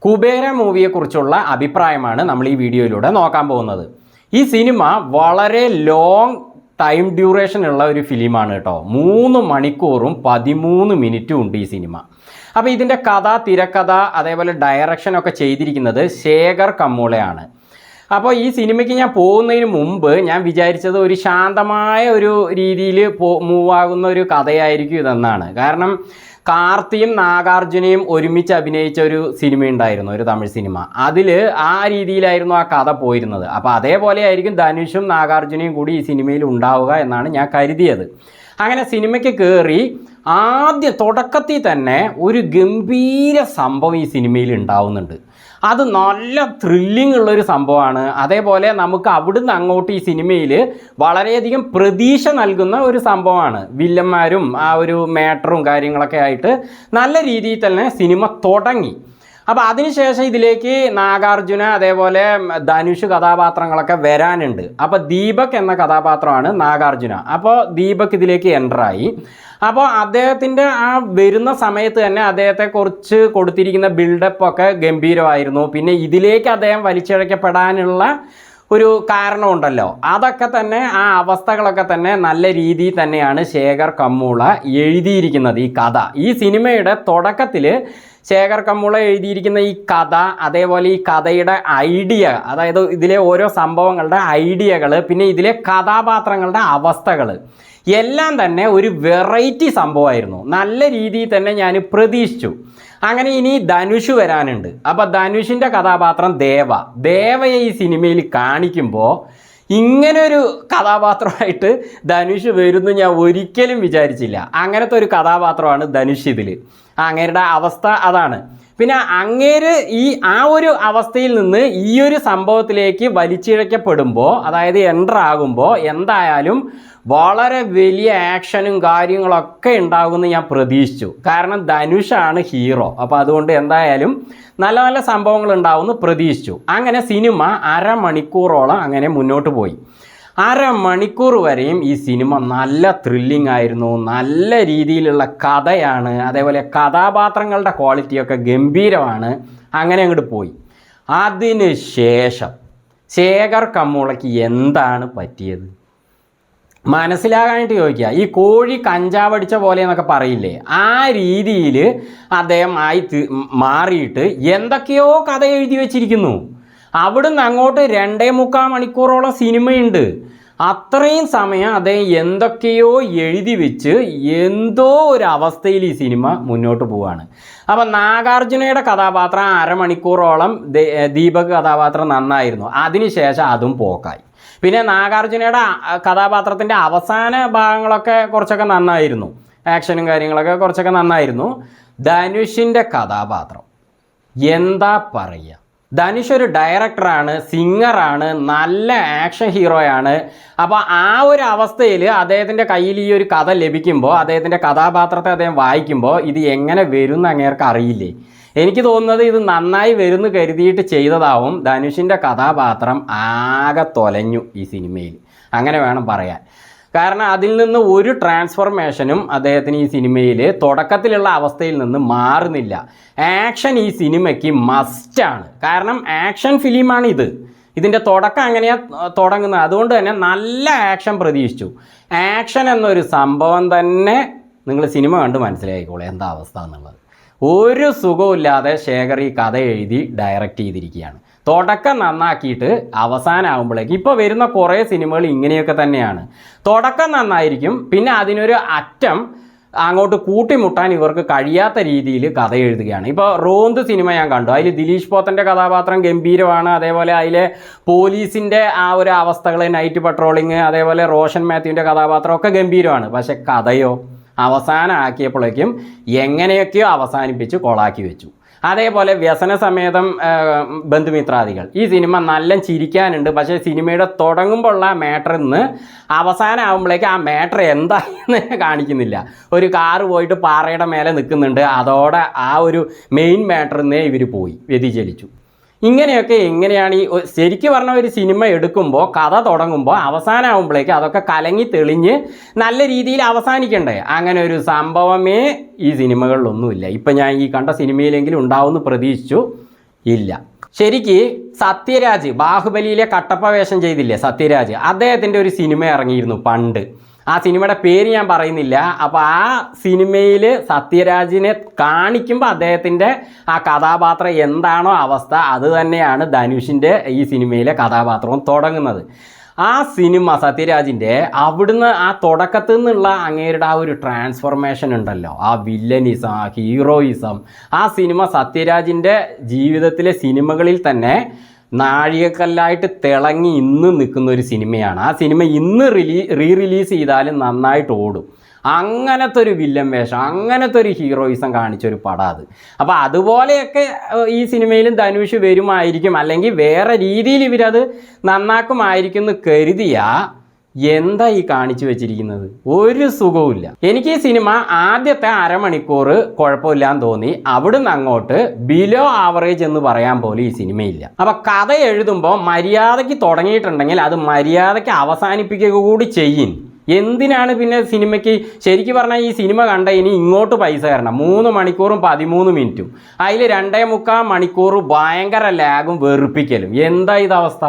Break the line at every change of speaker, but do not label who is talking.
കുബേര മൂവിയെക്കുറിച്ചുള്ള അഭിപ്രായമാണ് നമ്മൾ ഈ വീഡിയോയിലൂടെ നോക്കാൻ പോകുന്നത്. ഈ സിനിമ വളരെ ലോങ് ടൈം ഡ്യൂറേഷൻ ഉള്ള ഒരു ഫിലിമാണ് കേട്ടോ. 3 മണിക്കൂറും 13 മിനിറ്റും ഉണ്ട് ഈ സിനിമ. അപ്പോൾ ഇതിൻ്റെ കഥ, തിരക്കഥ, അതേപോലെ ഡയറക്ഷനൊക്കെ ചെയ്തിരിക്കുന്നത് ശേഖർ കമ്മൂളയാണ്. അപ്പോൾ ഈ സിനിമയ്ക്ക് ഞാൻ പോകുന്നതിന് മുമ്പ് ഞാൻ വിചാരിച്ചത് ഒരു ശാന്തമായ ഒരു രീതിയിൽ മൂവാകുന്ന ഒരു കഥയായിരിക്കും ഇതെന്നാണ്. കാരണം കാർത്തിയും നാഗാർജുനയും ഒരുമിച്ച് അഭിനയിച്ച ഒരു സിനിമ ഉണ്ടായിരുന്നു, ഒരു തമിഴ് സിനിമ. അതിൽ ആ രീതിയിലായിരുന്നു ആ കഥ പോയിരുന്നത്. അപ്പോൾ അതേപോലെ ആയിരിക്കും ധനുഷും നാഗാർജുനയും കൂടി ഈ സിനിമയിൽ ഉണ്ടാവുക എന്നാണ് ഞാൻ കരുതിയത്. അങ്ങനെ സിനിമയ്ക്ക് കയറി തുടക്കത്തിൽ തന്നെ ഒരു ഗംഭീര സംഭവം ഈ സിനിമയിൽ ഉണ്ടാവുന്നുണ്ട്. അത് നല്ല ത്രില്ലിംഗ് ഉള്ളൊരു സംഭവമാണ്. അതേപോലെ നമുക്ക് അവിടുന്ന് അങ്ങോട്ട് ഈ സിനിമയിൽ വളരെയധികം പ്രതീക്ഷ നൽകുന്ന ഒരു സംഭവമാണ്. വില്ലന്മാരും ആ ഒരു മാറ്ററും കാര്യങ്ങളൊക്കെ ആയിട്ട് നല്ല രീതിയിൽ തന്നെ സിനിമ തുടങ്ങി. അപ്പോൾ അതിനുശേഷം ഇതിലേക്ക് നാഗാർജുന അതേപോലെ ധനുഷ് കഥാപാത്രങ്ങളൊക്കെ വരാനുണ്ട്. അപ്പോൾ ദീപക് എന്ന കഥാപാത്രമാണ് നാഗാർജുന. അപ്പോൾ ദീപക് ഇതിലേക്ക് എൻ്ററായി. അപ്പോൾ അദ്ദേഹത്തിൻ്റെ ആ വരുന്ന സമയത്ത് തന്നെ അദ്ദേഹത്തെക്കുറിച്ച് കൊടുത്തിരിക്കുന്ന ബിൽഡപ്പൊക്കെ ഗംഭീരമായിരുന്നു. പിന്നെ ഇതിലേക്ക് അദ്ദേഹം വലിച്ചിഴക്കപ്പെടാനുള്ള ഒരു കാരണമുണ്ടല്ലോ, അതൊക്കെ തന്നെ ആ അവസ്ഥകളൊക്കെ തന്നെ നല്ല രീതിയിൽ തന്നെയാണ് ശേഖർ കമ്മൂള എഴുതിയിരിക്കുന്നത്. ഈ കഥ, ഈ സിനിമയുടെ തുടക്കത്തിൽ ശേഖർ കമ്മൂള എഴുതിയിരിക്കുന്ന ഈ കഥ, അതേപോലെ ഈ കഥയുടെ ഐഡിയ, അതായത് ഇതിലെ ഓരോ സംഭവങ്ങളുടെ ഐഡിയകൾ, പിന്നെ ഇതിലെ കഥാപാത്രങ്ങളുടെ അവസ്ഥകൾ എല്ലാം തന്നെ ഒരു വെറൈറ്റി സംഭവമായിരുന്നു. നല്ല രീതിയിൽ തന്നെ ഞാൻ പ്രതീക്ഷിച്ചു. അങ്ങനെ ഇനി ധനുഷ് വരാനുണ്ട്. അപ്പോൾ ധനുഷിൻ്റെ കഥാപാത്രം ദേവയെ ഈ സിനിമയിൽ കാണിക്കുമ്പോൾ ഇങ്ങനൊരു കഥാപാത്രമായിട്ട് ധനുഷ് വരുമെന്ന് ഞാൻ ഒരിക്കലും വിചാരിച്ചില്ല. അങ്ങനത്തെ ഒരു കഥാപാത്രമാണ് ധനുഷ് ഇതിൽ. അങ്ങേരുടെ അവസ്ഥ അതാണ്. പിന്നെ അങ്ങേര് ആ ഒരു അവസ്ഥയിൽ നിന്ന് ഈ ഒരു സംഭവത്തിലേക്ക് വലിച്ചിഴക്കപ്പെടുമ്പോൾ, അതായത് എൻ്റർ ആകുമ്പോൾ എന്തായാലും വളരെ വലിയ ആക്ഷനും കാര്യങ്ങളൊക്കെ ഉണ്ടാകുമെന്ന് ഞാൻ പ്രതീക്ഷിച്ചു. കാരണം ധനുഷാണ് ഹീറോ. അപ്പോൾ അതുകൊണ്ട് എന്തായാലും നല്ല നല്ല സംഭവങ്ങൾ ഉണ്ടാവുമെന്ന് പ്രതീക്ഷിച്ചു. അങ്ങനെ സിനിമ അരമണിക്കൂറോളം അങ്ങനെ മുന്നോട്ട് പോയി. അരമണിക്കൂർ വരെയും ഈ സിനിമ നല്ല ത്രില്ലിംഗ് ആയിരുന്നു. നല്ല രീതിയിലുള്ള കഥയാണ്. അതേപോലെ കഥാപാത്രങ്ങളുടെ ക്വാളിറ്റിയൊക്കെ ഗംഭീരമാണ്. അങ്ങനെ അങ്ങോട്ട് പോയി. അതിന് ശേഷം ശേഖർ കമ്മൂളയ്ക്ക് എന്താണ് പറ്റിയത് മനസ്സിലാകാനായിട്ട് ചോദിക്കുക. ഈ കോഴി കഞ്ചാവടിച്ച പോലെ എന്നൊക്കെ പറയില്ലേ, ആ രീതിയിൽ അദ്ദേഹം മാറിയിട്ട് എന്തൊക്കെയോ കഥ എഴുതി വെച്ചിരിക്കുന്നു. അവിടുന്ന് അങ്ങോട്ട് 2.25 മണിക്കൂറോളം സിനിമയുണ്ട്. അത്രയും സമയം അദ്ദേഹം എന്തൊക്കെയോ എഴുതി വെച്ച് എന്തോ ഒരു അവസ്ഥയിൽ ഈ സിനിമ മുന്നോട്ട് പോവുകയാണ്. അപ്പം നാഗാർജുനയുടെ കഥാപാത്രം അരമണിക്കൂറോളം ദീപക് കഥാപാത്രം നന്നായിരുന്നു. അതിനുശേഷം അതും പോക്കായി. പിന്നെ നാഗാർജുനയുടെ കഥാപാത്രത്തിൻ്റെ അവസാന ഭാഗങ്ങളൊക്കെ കുറച്ചൊക്കെ നന്നായിരുന്നു. ആക്ഷനും കാര്യങ്ങളൊക്കെ കുറച്ചൊക്കെ നന്നായിരുന്നു. ധനുഷിൻ്റെ കഥാപാത്രം എന്താ പറയുക, ധനുഷ് ഒരു ഡയറക്ടറാണ്, സിംഗറാണ്, നല്ല ആക്ഷൻ ഹീറോയാണ്. അപ്പോൾ ആ ഒരു അവസ്ഥയിൽ അദ്ദേഹത്തിൻ്റെ കയ്യിൽ ഈ ഒരു കഥ ലഭിക്കുമ്പോൾ, അദ്ദേഹത്തിൻ്റെ കഥാപാത്രത്തെ അദ്ദേഹം വായിക്കുമ്പോൾ ഇത് എങ്ങനെ വരും എന്ന് അങ്ങേർക്ക് അറിയില്ലേ. എനിക്ക് തോന്നുന്നത് ഇത് നന്നായി വരുമെന്ന് കരുതിയിട്ട് ചെയ്തതാവും. ധനുഷിൻ്റെ കഥാപാത്രം ആകെ തൊലഞ്ഞു ഈ സിനിമയിൽ, അങ്ങനെ വേണം പറയാൻ. കാരണം അതിൽ നിന്ന് ഒരു ട്രാൻസ്ഫോർമേഷനും അദ്ദേഹത്തിന് ഈ സിനിമയിൽ തുടക്കത്തിലുള്ള അവസ്ഥയിൽ നിന്ന് മാറുന്നില്ല. ആക്ഷൻ ഈ സിനിമയ്ക്ക് മസ്റ്റാണ്. കാരണം ആക്ഷൻ ഫിലിമാണ് ഇത്. ഇതിൻ്റെ തുടക്കം അങ്ങനെയാണ് തുടങ്ങുന്നത്. അതുകൊണ്ട് തന്നെ നല്ല ആക്ഷൻ പ്രതീക്ഷിച്ചു. ആക്ഷൻ എന്നൊരു സംഭവം തന്നെ നിങ്ങൾ സിനിമ കണ്ട് മനസ്സിലായിക്കോളൂ എന്താ അവസ്ഥ എന്നുള്ളത്. ഒരു സുഖമില്ലാതെ ശേഖർ ഈ കഥ എഴുതി ഡയറക്റ്റ് ചെയ്തിരിക്കുകയാണ്. തുടക്കം നന്നാക്കിയിട്ട് അവസാനമാകുമ്പോഴേക്ക് ഇപ്പോൾ വരുന്ന കുറേ സിനിമകൾ ഇങ്ങനെയൊക്കെ തന്നെയാണ്. തുടക്കം നന്നായിരിക്കും, പിന്നെ അതിനൊരു അറ്റം അങ്ങോട്ട് കൂട്ടിമുട്ടാൻ ഇവർക്ക് കഴിയാത്ത രീതിയിൽ കഥ എഴുതുകയാണ്. ഇപ്പോൾ റോന്ത് സിനിമ ഞാൻ കണ്ടു. അതിൽ ദിലീഷ് പോത്തൻ്റെ കഥാപാത്രം ഗംഭീരമാണ്. അതേപോലെ അതിലെ പോലീസിൻ്റെ ആ ഒരു അവസ്ഥകൾ, നൈറ്റ് പട്രോളിങ്, അതേപോലെ റോഷൻ മാത്യുവിൻ്റെ കഥാപാത്രമൊക്കെ ഗംഭീരമാണ്. പക്ഷെ കഥയോ അവസാനം ആക്കിയപ്പോഴേക്കും എങ്ങനെയൊക്കെയോ അവസാനിപ്പിച്ച് കൊളാക്കി വെച്ചു. അതേപോലെ വ്യസന സമേതം ബന്ധുമിത്രാദികൾ, ഈ സിനിമ നല്ല ചിരിക്കാനുണ്ട്. പക്ഷേ സിനിമയുടെ തുടങ്ങുമ്പോഴുള്ള മാറ്ററിൽ നിന്ന് അവസാനമാകുമ്പോഴേക്ക് ആ മാറ്റർ എന്തായെന്ന് കാണിക്കുന്നില്ല. ഒരു കാറ് പോയിട്ട് പാറയുടെ മേലെ നിൽക്കുന്നുണ്ട്. അതോടെ ആ ഒരു മെയിൻ മാറ്ററിൽ നിന്ന് ഇവർ പോയി വ്യതിചലിച്ചു. ഇങ്ങനെയൊക്കെ എങ്ങനെയാണ് ഈ ശരിക്കും പറഞ്ഞ ഒരു സിനിമ എടുക്കുമ്പോൾ, കഥ തുടങ്ങുമ്പോൾ അവസാനമാകുമ്പോഴേക്ക് അതൊക്കെ കലങ്ങി തെളിഞ്ഞ് നല്ല രീതിയിൽ അവസാനിക്കണ്ടേ? അങ്ങനെ ഒരു സംഭവമേ ഈ സിനിമകളിലൊന്നുമില്ല. ഇപ്പം ഞാൻ ഈ കണ്ട സിനിമയിലെങ്കിലും ഉണ്ടാവുമെന്ന് പ്രതീക്ഷിച്ചു. ഇല്ല. ശരിക്ക് സത്യരാജ് ബാഹുബലിയിലെ കട്ടപ്പ വേഷം ചെയ്തില്ലേ സത്യരാജ്, അദ്ദേഹത്തിൻ്റെ ഒരു സിനിമ ഇറങ്ങിയിരുന്നു പണ്ട്. ആ സിനിമയുടെ പേര് ഞാൻ പറയുന്നില്ല. അപ്പോൾ ആ സിനിമയിൽ സത്യരാജിനെ കാണിക്കുമ്പോൾ അദ്ദേഹത്തിൻ്റെ ആ കഥാപാത്രം എന്താണോ അവസ്ഥ അത് തന്നെയാണ് ധനുഷിൻ്റെ ഈ സിനിമയിലെ കഥാപാത്രവും തുടങ്ങുന്നത്. ആ സിനിമ സത്യരാജിൻ്റെ അവിടുന്ന് ആ തുടക്കത്തിൽ നിന്നുള്ള അങ്ങേരുടെ ആ ഒരു ട്രാൻസ്ഫോർമേഷൻ ഉണ്ടല്ലോ, ആ വില്ലനിസം, ആ ഹീറോയിസം, ആ സിനിമ സത്യരാജിൻ്റെ ജീവിതത്തിലെ സിനിമകളിൽ തന്നെ നാഴികക്കല്ലായിട്ട് തിളങ്ങി ഇന്ന് നിൽക്കുന്ന ഒരു സിനിമയാണ്. ആ സിനിമ ഇന്ന് റിലീസ് ചെയ്താലും നന്നായിട്ട് ഓടും. അങ്ങനത്തെ ഒരു വില്ലൻ വേഷം, അങ്ങനത്തെ ഒരു ഹീറോയിസം കാണിച്ചൊരു പടം അത്. അപ്പോൾ അതുപോലെയൊക്കെ ഈ സിനിമയിലും ധനുഷ് വരുമായിരിക്കും, അല്ലെങ്കിൽ വേറെ രീതിയിൽ ഇവരത് നന്നാക്കുമായിരിക്കും എന്ന് കരുതിയാൽ എന്താ ഈ കാണിച്ചു വെച്ചിരിക്കുന്നത്? ഒരു സുഖവുമില്ല. എനിക്ക് ഈ സിനിമ ആദ്യത്തെ അരമണിക്കൂർ കുഴപ്പമില്ലാന്ന് തോന്നി. അവിടുന്ന് അങ്ങോട്ട് ബിലോ ആവറേജ് എന്ന് പറയാൻ പോലും ഈ സിനിമയില്ല. അപ്പം കഥ എഴുതുമ്പോൾ മര്യാദയ്ക്ക് തുടങ്ങിയിട്ടുണ്ടെങ്കിൽ അത് മര്യാദയ്ക്ക് അവസാനിപ്പിക്കുക കൂടി ചെയ്യും. എന്തിനാണ് പിന്നെ സിനിമയ്ക്ക് ശരിക്കും പറഞ്ഞാൽ ഈ സിനിമ കണ്ട ഇനി ഇങ്ങോട്ട് പൈസ തരണം. 3 മണിക്കൂറും 13 മിനിറ്റും അതിൽ 2.25 മണിക്കൂർ ഭയങ്കര ലാഗും വെറുപ്പിക്കലും. എന്താ ഇതവസ്ഥ?